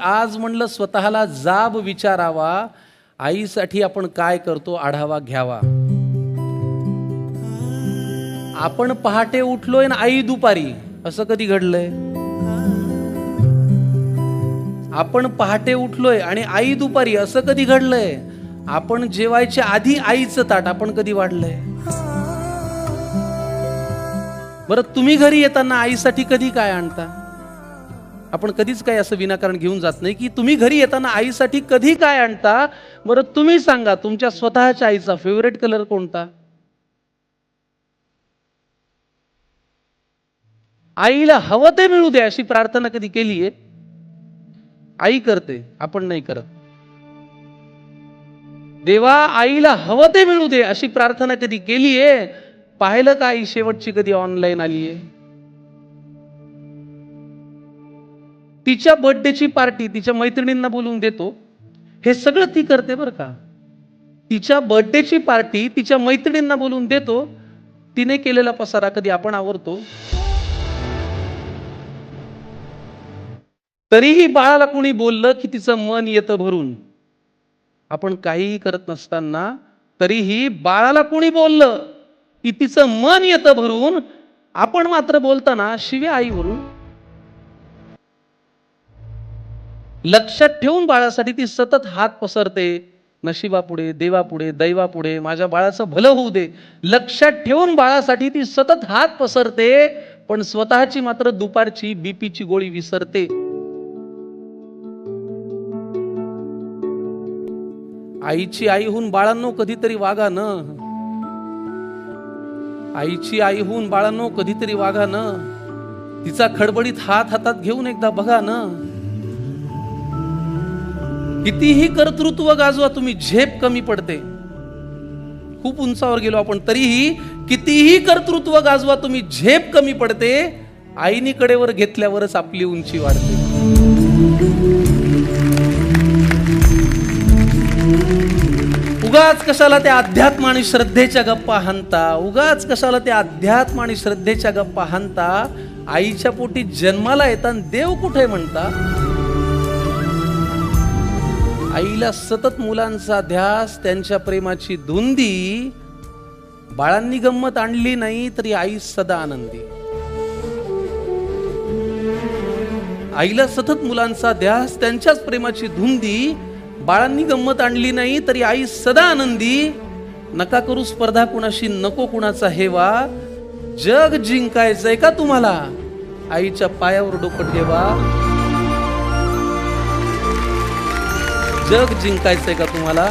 आज म्हणलं स्वतःला जाब विचारावा, आईसाठी आपण काय करतो आढावा घ्यावा. आपण पहाटे उठलोय ना आई दुपारी, असं कधी घडलंय? आपण पहाटे उठलोय आणि आई दुपारी, असं कधी घडलंय? आपण जेवायच्या आधी आईचं ताट आपण कधी वाढलंय? बरं, तुम्ही घरी येताना आईसाठी कधी काय आणता? आपण कधीच काय असं विनाकारण घेऊन जात नाही की तुम्ही घरी येताना आईसाठी कधी काय आणता. बरं, तुम्ही सांगा तुमच्या स्वतःच्या आईचा फेवरेट कलर कोणता? आईला हवं ते मिळू दे अशी प्रार्थना कधी केलीये? आई करते, आपण नाही करत. देवा आईला हवं ते मिळू दे अशी प्रार्थना कधी केलीये? पाहिलं का आई शेवटची कधी ऑनलाईन आलीये? तिच्या बर्थडेची पार्टी तिच्या मैत्रिणींना बोलून देतो, हे सगळं ती करते बरं का. तिच्या बर्थडेची पार्टी तिच्या मैत्रिणींना बोलून देतो, तिने केलेला पसारा कधी आपण आवरतो? तरीही बाळाला कोणी बोललं की तिचं मन येतं भरून. आपण काहीही करत नसताना तरीही बाळाला कोणी बोललं की तिचं मन येतं भरून, आपण मात्र बोलताना शिव्या आईवरून. लक्षात ठेवून बाळासाठी ती सतत हात पसरते, नशिबापुढे, देवापुढे, दैवापुढे, माझ्या बाळाचं भलं होऊ दे. लक्षात ठेवून बाळासाठी ती सतत हात पसरते, पण स्वतःची मात्र दुपारची बीपीची गोळी विसरते. आईची आई होऊन बाळांनो कधीतरी वागा न. आईची आई होऊन बाळांनो कधीतरी वागा न. तिचा खडबडीत हात हातात घेऊन एकदा बघा न. कितीही कर्तृत्व गाजवा तुम्ही, झेप कमी पडते. खूप उंचावर गेलो आपण तरीही कितीही कर्तृत्व गाजवा तुम्ही, झेप कमी पडते. आईनी कडेवर घेतल्यावरच आपली उंची वाढते. उगाच कशाला त्या अध्यात्म आणि श्रद्धेच्या गप्पा हाणता. उगाच कशाला त्या अध्यात्म आणि श्रद्धेच्या गप्पा हाणता. आईच्या पोटी जन्माला येताना देव कुठे म्हणता. आईला सतत मुलांचा ध्यास, त्यांच्या प्रेमाची धुंदी. बाळांनी गंमत आणली नाही तरी आई सदा आनंदी. आईला सतत मुलांचा ध्यास, त्यांच्याच प्रेमाची धुंदी. बाळांनी गंमत आणली नाही तरी आई सदा आनंदी. नका करू स्पर्धा कुणाशी, नको कुणाचा हेवा. जग जिंकायचंय का तुम्हाला, आईच्या पायावर डोकं ठेवा. जग जिंकायचंय का तुम्हाला,